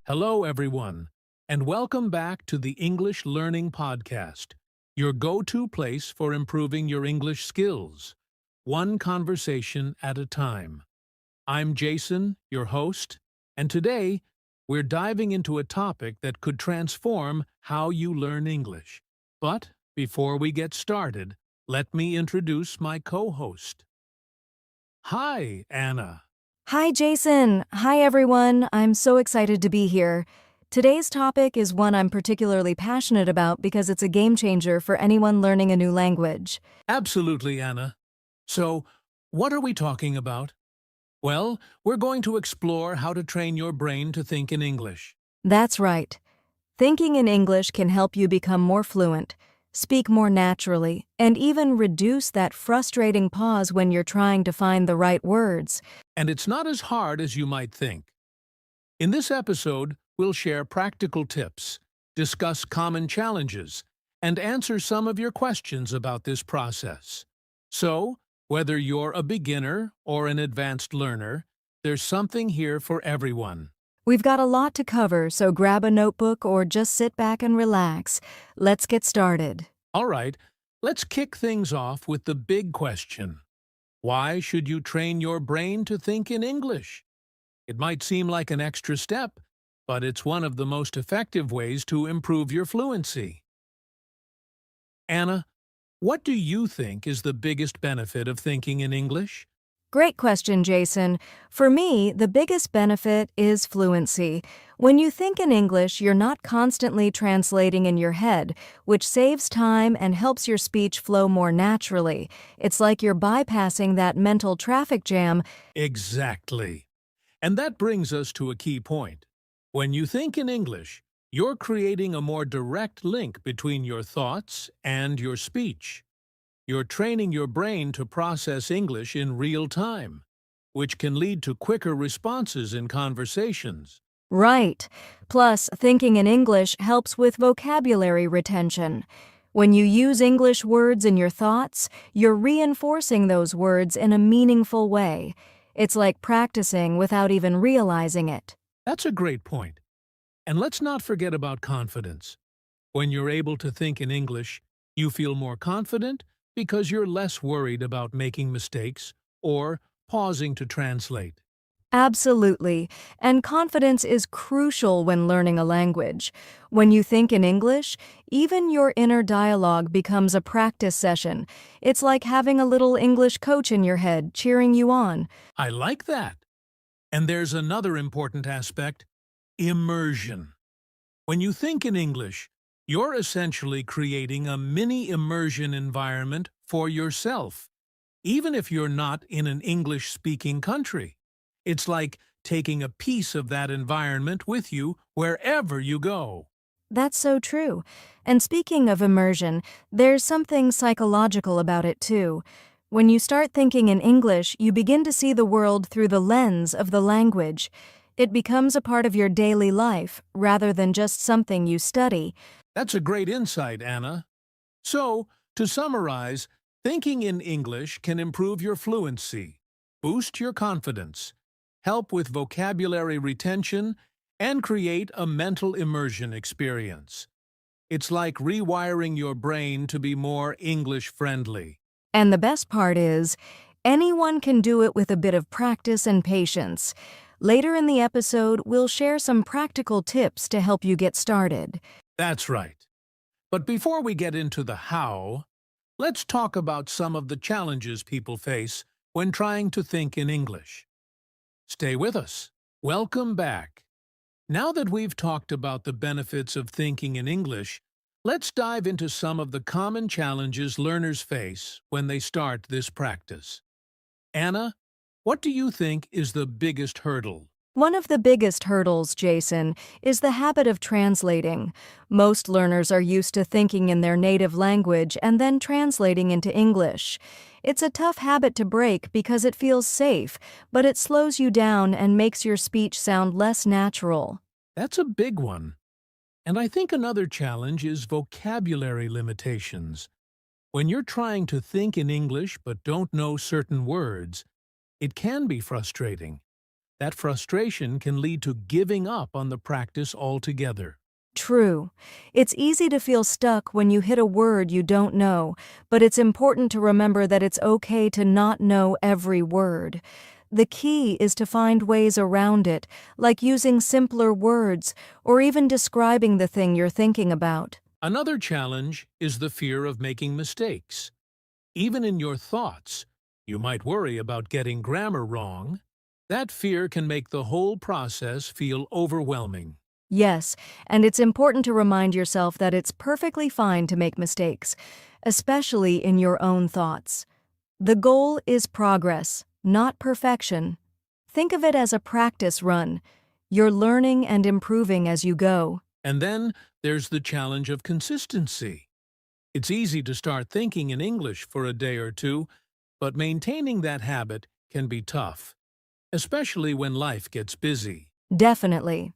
Hello, everyone, and welcome back to the English Learning Podcast, your go-to place for improving your English skills, one conversation at a time. I'm Jason, your host, and today we're diving into a topic that could transform how you learn English. But before we get started, let me introduce my co-host. Hi, Anna. Hi, Jason. Hi, everyone. I'm so excited to be here. Today's topic is one I'm particularly passionate about because it's a game changer for anyone learning a new language. Absolutely, Anna. So, what are we talking about? Well, we're going to explore how to train your brain to think in English. That's right. Thinking in English can help you become more fluent, speak more naturally, and even reduce that frustrating pause when you're trying to find the right words. And it's not as hard as you might think. In this episode, we'll share practical tips, discuss common challenges, and answer some of your questions about this process. So, whether you're a beginner or an advanced learner, there's something here for everyone. We've got a lot to cover, so grab a notebook or just sit back and relax. Let's get started. All right, let's kick things off with the big question. Why should you train your brain to think in English? It might seem like an extra step, but it's one of the most effective ways to improve your fluency. Anna, what do you think is the biggest benefit of thinking in English? Great question, Jason. For me, the biggest benefit is fluency. When you think in English, you're not constantly translating in your head, which saves time and helps your speech flow more naturally. It's like you're bypassing that mental traffic jam. Exactly. And that brings us to a key point. When you think in English, you're creating a more direct link between your thoughts and your speech. You're training your brain to process English in real time, which can lead to quicker responses in conversations. Right. Plus, thinking in English helps with vocabulary retention. When you use English words in your thoughts, you're reinforcing those words in a meaningful way. It's like practicing without even realizing it. That's a great point. And let's not forget about confidence. When you're able to think in English, you feel more confident because you're less worried about making mistakes or pausing to translate. Absolutely. And confidence is crucial when learning a language. When you think in English, even your inner dialogue becomes a practice session. It's like having a little English coach in your head cheering you on. I like that. And there's another important aspect: immersion. When you think in English, you're essentially creating a mini immersion environment for yourself, even if you're not in an English-speaking country. It's like taking a piece of that environment with you wherever you go. That's so true. And speaking of immersion, there's something psychological about it too. When you start thinking in English, you begin to see the world through the lens of the language. It becomes a part of your daily life, rather than just something you study. That's a great insight, Anna. So, to summarize, thinking in English can improve your fluency, boost your confidence, help with vocabulary retention, and create a mental immersion experience. It's like rewiring your brain to be more English-friendly. And the best part is, anyone can do it with a bit of practice and patience. Later in the episode, we'll share some practical tips to help you get started. That's right. But before we get into the how, let's talk about some of the challenges people face when trying to think in English. Stay with us. Welcome back. Now that we've talked about the benefits of thinking in English, let's dive into some of the common challenges learners face when they start this practice. Anna, what do you think is the biggest hurdle? One of the biggest hurdles, Jason, is the habit of translating. Most learners are used to thinking in their native language and then translating into English. It's a tough habit to break because it feels safe, but it slows you down and makes your speech sound less natural. That's a big one. And I think another challenge is vocabulary limitations. When you're trying to think in English but don't know certain words, It can be frustrating. That frustration can lead to giving up on the practice altogether. True. It's easy to feel stuck when you hit a word you don't know, but it's important to remember that it's okay to not know every word. The key is to find ways around it, like using simpler words or even describing the thing you're thinking about. Another challenge is the fear of making mistakes. Even in your thoughts, you might worry about getting grammar wrong. That fear can make the whole process feel overwhelming. Yes, and it's important to remind yourself that it's perfectly fine to make mistakes, especially in your own thoughts. The goal is progress, not perfection. Think of it as a practice run. You're learning and improving as you go. And then there's the challenge of consistency. It's easy to start thinking in English for a day or two, but maintaining that habit can be tough, especially when life gets busy. Definitely.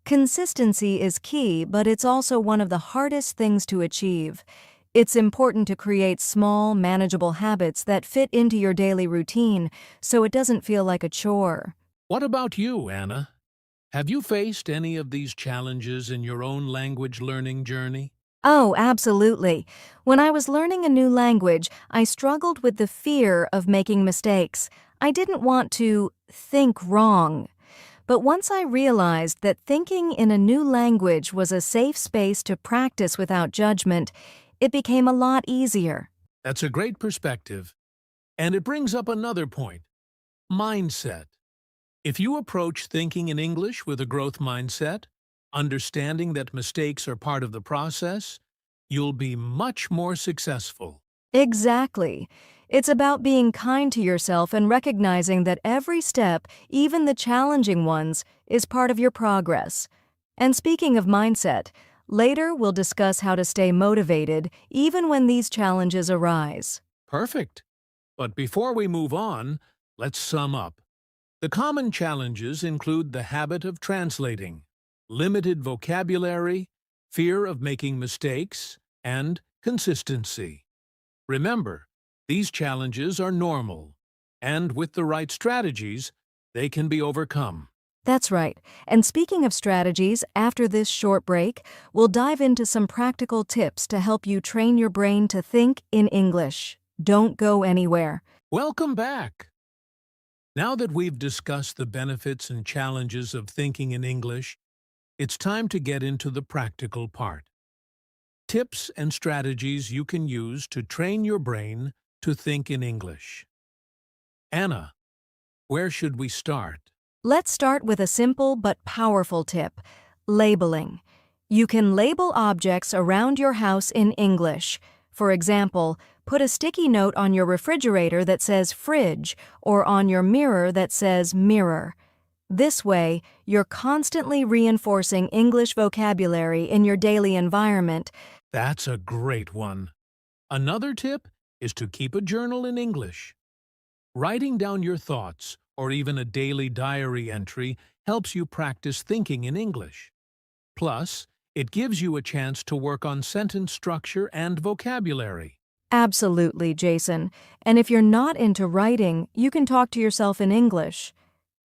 Consistency is key, but it's also one of the hardest things to achieve. It's important to create small, manageable habits that fit into your daily routine so it doesn't feel like a chore. What about you, Anna? Have you faced any of these challenges in your own language learning journey? Oh, absolutely. When I was learning a new language, I struggled with the fear of making mistakes. I didn't want to think wrong. But once I realized that thinking in a new language was a safe space to practice without judgment, it became a lot easier. That's a great perspective. And it brings up another point: mindset. If you approach thinking in English with a growth mindset, understanding that mistakes are part of the process, you'll be much more successful. Exactly. It's about being kind to yourself and recognizing that every step, even the challenging ones, is part of your progress. And speaking of mindset, later we'll discuss how to stay motivated even when these challenges arise. Perfect. But before we move on, let's sum up. The common challenges include the habit of translating, limited vocabulary, fear of making mistakes, and consistency. Remember, these challenges are normal, and with the right strategies, they can be overcome. That's right. And speaking of strategies, after this short break, we'll dive into some practical tips to help you train your brain to think in English. Don't go anywhere. Welcome back! Now that we've discussed the benefits and challenges of thinking in English, it's time to get into the practical part. Tips and strategies you can use to train your brain to think in English. Anna, where should we start? Let's start with a simple but powerful tip: labeling. You can label objects around your house in English. For example, put a sticky note on your refrigerator that says fridge or on your mirror that says mirror. This way, you're constantly reinforcing English vocabulary in your daily environment. That's a great one. Another tip is to keep a journal in English. Writing down your thoughts or even a daily diary entry helps you practice thinking in English. Plus, it gives you a chance to work on sentence structure and vocabulary. Absolutely, Jason. And if you're not into writing, you can talk to yourself in English.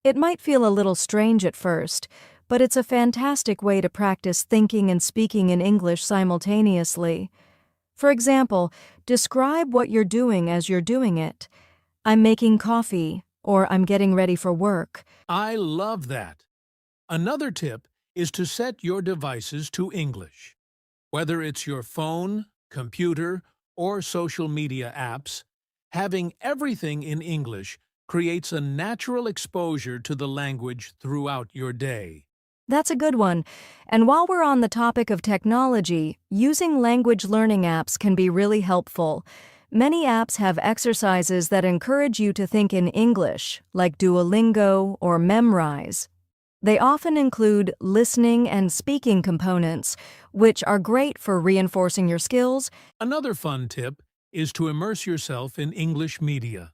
It might feel a little strange at first, but it's a fantastic way to practice thinking and speaking in English simultaneously. For example, describe what you're doing as you're doing it. I'm making coffee, or I'm getting ready for work. I love that. Another tip is to set your devices to English. Whether it's your phone, computer, or social media apps, having everything in English creates a natural exposure to the language throughout your day. That's a good one. And while we're on the topic of technology, using language learning apps can be really helpful. Many apps have exercises that encourage you to think in English, like Duolingo or Memrise. They often include listening and speaking components, which are great for reinforcing your skills. Another fun tip is to immerse yourself in English media.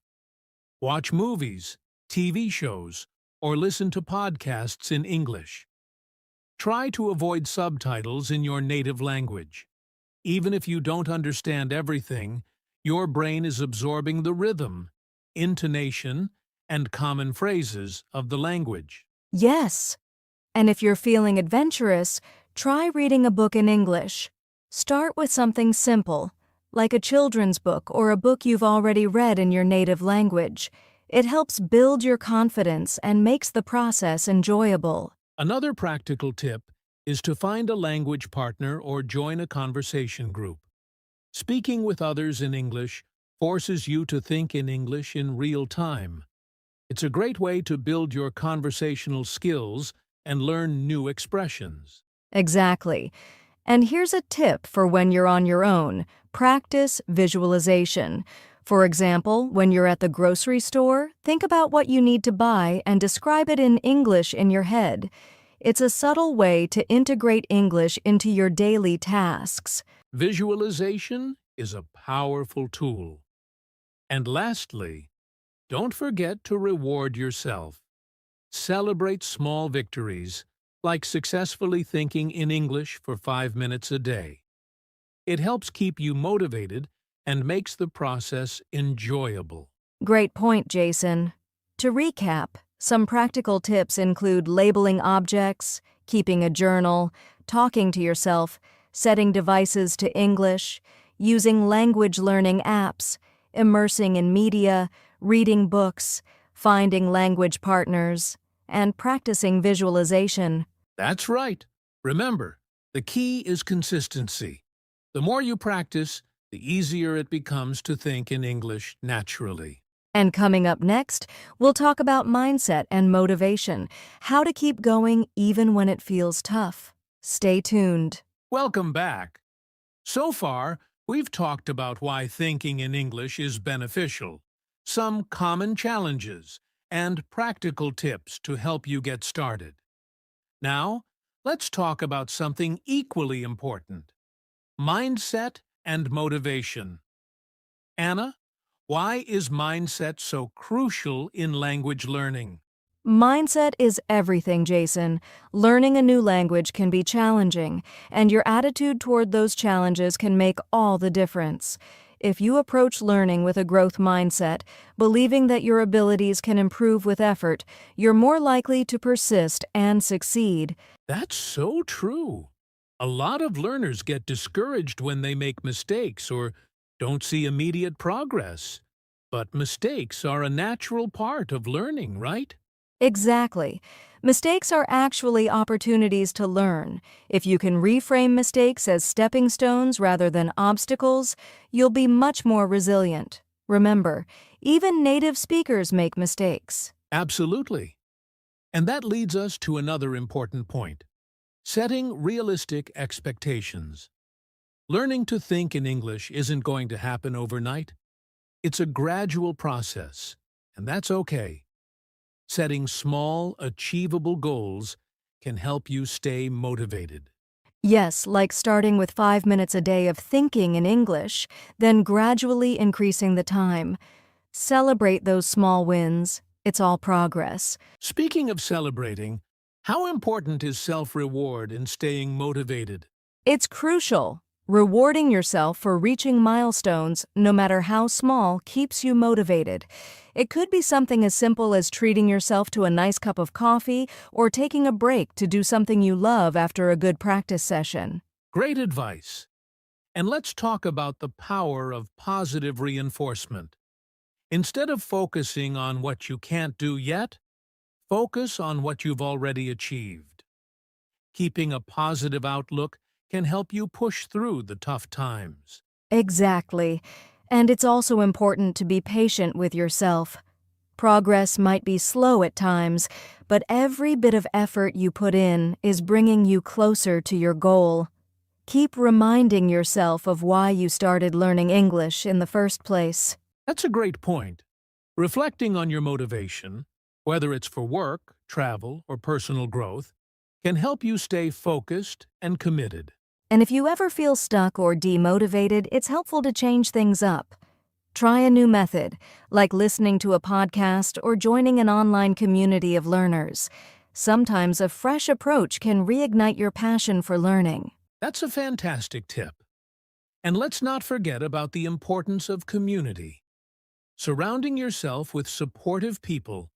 Watch movies, TV shows, or listen to podcasts in English. Try to avoid subtitles in your native language. Even if you don't understand everything, your brain is absorbing the rhythm, intonation, and common phrases of the language. Yes. And if you're feeling adventurous, try reading a book in English. Start with something simple, like a children's book or a book you've already read in your native language. It helps build your confidence and makes the process enjoyable. Another practical tip is to find a language partner or join a conversation group. Speaking with others in English forces you to think in English in real time. It's a great way to build your conversational skills and learn new expressions. Exactly. And here's a tip for when you're on your own. Practice visualization. For example, when you're at the grocery store, think about what you need to buy and describe it in English in your head. It's a subtle way to integrate English into your daily tasks. Visualization is a powerful tool. And lastly, don't forget to reward yourself. Celebrate small victories, like successfully thinking in English for 5 minutes a day. It helps keep you motivated and makes the process enjoyable. Great point, Jason. To recap, some practical tips include labeling objects, keeping a journal, talking to yourself, setting devices to English, using language learning apps, immersing in media, reading books, finding language partners, and practicing visualization. That's right. Remember, the key is consistency. The more you practice, the easier it becomes to think in English naturally. And coming up next, we'll talk about mindset and motivation, how to keep going even when it feels tough. Stay tuned. Welcome back. So far, we've talked about why thinking in English is beneficial, some common challenges, and practical tips to help you get started. Now, let's talk about something equally important: mindset and motivation. Anna, why is mindset so crucial in language learning? Mindset is everything, Jason. Learning a new language can be challenging, and your attitude toward those challenges can make all the difference. If you approach learning with a growth mindset, believing that your abilities can improve with effort, you're more likely to persist and succeed. That's so true. A lot of learners get discouraged when they make mistakes or don't see immediate progress. But mistakes are a natural part of learning, right? Exactly. Mistakes are actually opportunities to learn. If you can reframe mistakes as stepping stones rather than obstacles, you'll be much more resilient. Remember, even native speakers make mistakes. Absolutely. And that leads us to another important point: setting realistic expectations. Learning to think in English isn't going to happen overnight. It's a gradual process, and that's okay. Setting small, achievable goals can help you stay motivated. Yes, like starting with 5 minutes a day of thinking in English, then gradually increasing the time. Celebrate those small wins. It's all progress. Speaking of celebrating, how important is self-reward in staying motivated? It's crucial. Rewarding yourself for reaching milestones, no matter how small, keeps you motivated. It could be something as simple as treating yourself to a nice cup of coffee or taking a break to do something you love after a good practice session. Great advice. And let's talk about the power of positive reinforcement. Instead of focusing on what you can't do yet, focus on what you've already achieved. Keeping a positive outlook can help you push through the tough times. Exactly. And it's also important to be patient with yourself. Progress might be slow at times, but every bit of effort you put in is bringing you closer to your goal. Keep reminding yourself of why you started learning English in the first place. That's a great point. Reflecting on your motivation, whether it's for work, travel, or personal growth, can help you stay focused and committed. And if you ever feel stuck or demotivated, it's helpful to change things up. Try a new method, like listening to a podcast or joining an online community of learners. Sometimes a fresh approach can reignite your passion for learning. That's a fantastic tip. And let's not forget about the importance of community. Surrounding yourself with supportive people,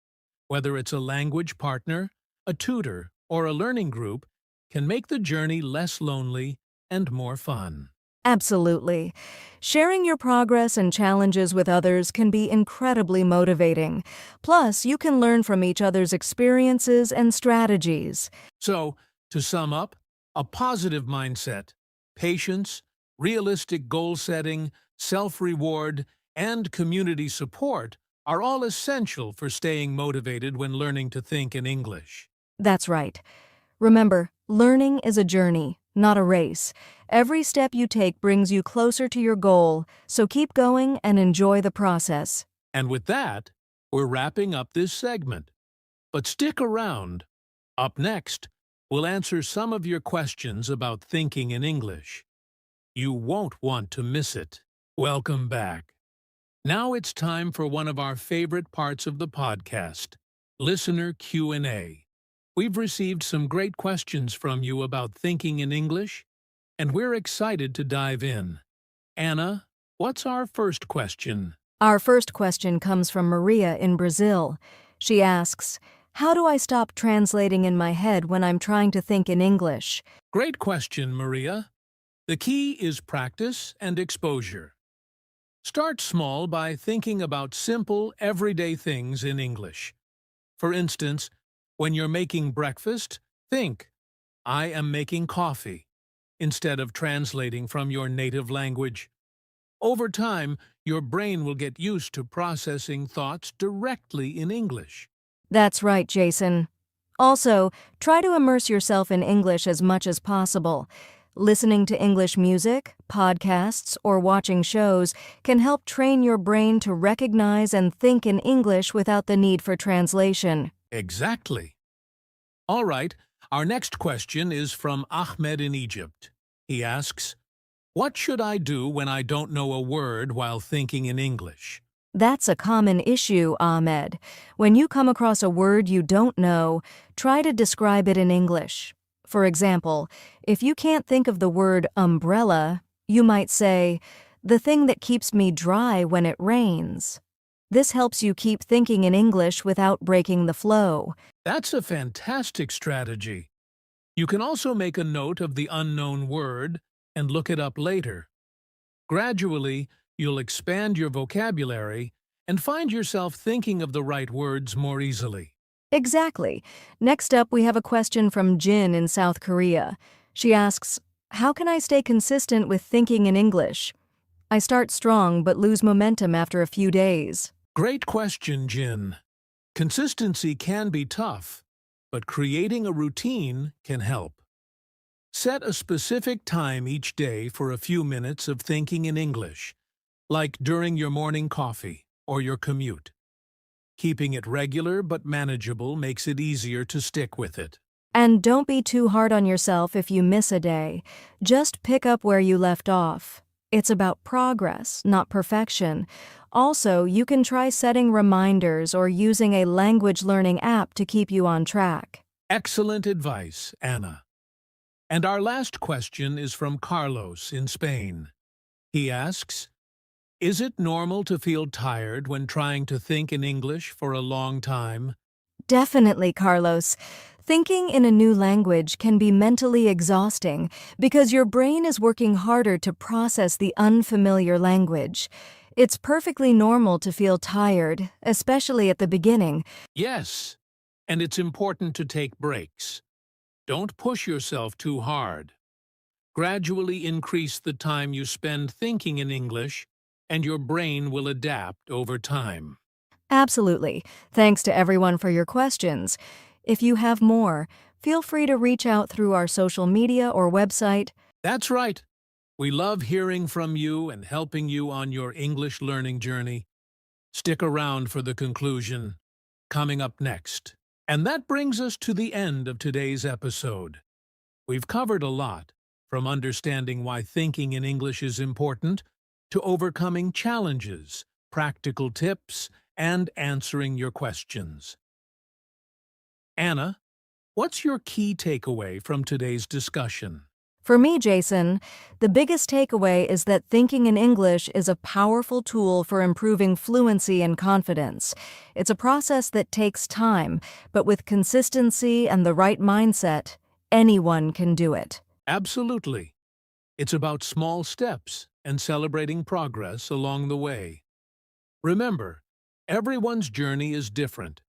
whether it's a language partner, a tutor, or a learning group, can make the journey less lonely and more fun. Absolutely. Sharing your progress and challenges with others can be incredibly motivating. Plus, you can learn from each other's experiences and strategies. So, to sum up, a positive mindset, patience, realistic goal setting, self-reward, and community support are all essential for staying motivated when learning to think in English. That's right. Remember, learning is a journey, not a race. Every step you take brings you closer to your goal, so keep going and enjoy the process. And with that, we're wrapping up this segment. But stick around. Up next, we'll answer some of your questions about thinking in English. You won't want to miss it. Welcome back. Now it's time for one of our favorite parts of the podcast, Listener Q&A. We've received some great questions from you about thinking in English, and we're excited to dive in. Anna, what's our first question? Our first question comes from Maria in Brazil. She asks, "How do I stop translating in my head when I'm trying to think in English?" Great question, Maria. The key is practice and exposure. Start small by thinking about simple, everyday things in English. For instance, when you're making breakfast, think, "I am making coffee," instead of translating from your native language. Over time, your brain will get used to processing thoughts directly in English. That's right, Jason. Also, try to immerse yourself in English as much as possible. Listening to English music, podcasts, or watching shows can help train your brain to recognize and think in English without the need for translation. Exactly. All right, our next question is from Ahmed in Egypt. He asks, "What should I do when I don't know a word while thinking in English?" That's a common issue, Ahmed. When you come across a word you don't know, try to describe it in English. For example, if you can't think of the word umbrella, you might say, "The thing that keeps me dry when it rains." This helps you keep thinking in English without breaking the flow. That's a fantastic strategy. You can also make a note of the unknown word and look it up later. Gradually, you'll expand your vocabulary and find yourself thinking of the right words more easily. Exactly. Next up, we have a question from Jin in South Korea. She asks, "How can I stay consistent with thinking in English? I start strong but lose momentum after a few days." Great question, Jin. Consistency can be tough, but creating a routine can help. Set a specific time each day for a few minutes of thinking in English, like during your morning coffee or your commute. Keeping it regular but manageable makes it easier to stick with it. And don't be too hard on yourself if you miss a day. Just pick up where you left off. It's about progress, not perfection. Also, you can try setting reminders or using a language learning app to keep you on track. Excellent advice, Anna. And our last question is from Carlos in Spain. He asks, "Is it normal to feel tired when trying to think in English for a long time?" Definitely, Carlos. Thinking in a new language can be mentally exhausting because your brain is working harder to process the unfamiliar language. It's perfectly normal to feel tired, especially at the beginning. Yes, and it's important to take breaks. Don't push yourself too hard. Gradually increase the time you spend thinking in English, and your brain will adapt over time. Absolutely. Thanks to everyone for your questions. If you have more, feel free to reach out through our social media or website. That's right. We love hearing from you and helping you on your English learning journey. Stick around for the conclusion, coming up next. And that brings us to the end of today's episode. We've covered a lot, from understanding why thinking in English is important, to overcoming challenges, practical tips, and answering your questions. Anna, what's your key takeaway from today's discussion? For me, Jason, the biggest takeaway is that thinking in English is a powerful tool for improving fluency and confidence. It's a process that takes time, but with consistency and the right mindset, anyone can do it. Absolutely. It's about small steps and celebrating progress along the way. Remember, everyone's journey is different,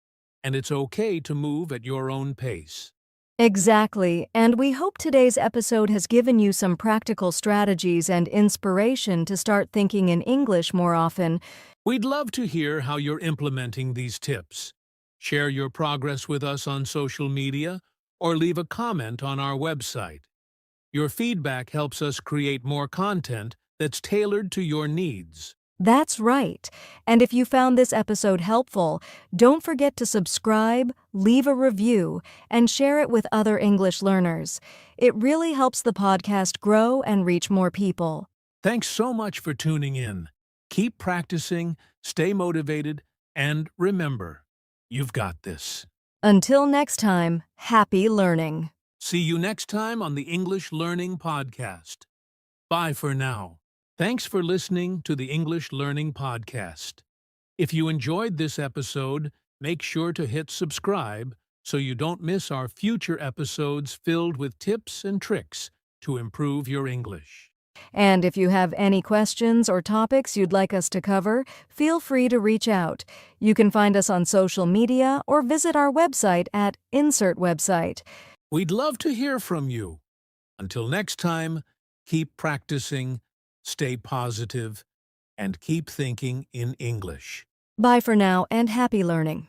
and it's okay to move at your own pace. Exactly, and we hope today's episode has given you some practical strategies and inspiration to start thinking in English more often. We'd love to hear how you're implementing these tips. Share your progress with us on social media or leave a comment on our website. Your feedback helps us create more content that's tailored to your needs. That's right. And if you found this episode helpful, don't forget to subscribe, leave a review, and share it with other English learners. It really helps the podcast grow and reach more people. Thanks so much for tuning in. Keep practicing, stay motivated, and remember, you've got this. Until next time, happy learning. See you next time on the English Learning Podcast. Bye for now. Thanks for listening to the English Learning Podcast. If you enjoyed this episode, make sure to hit subscribe so you don't miss our future episodes filled with tips and tricks to improve your English. And if you have any questions or topics you'd like us to cover, feel free to reach out. You can find us on social media or visit our website at Insert Website. We'd love to hear from you. Until next time, keep practicing, stay positive, and keep thinking in English. Bye for now and happy learning.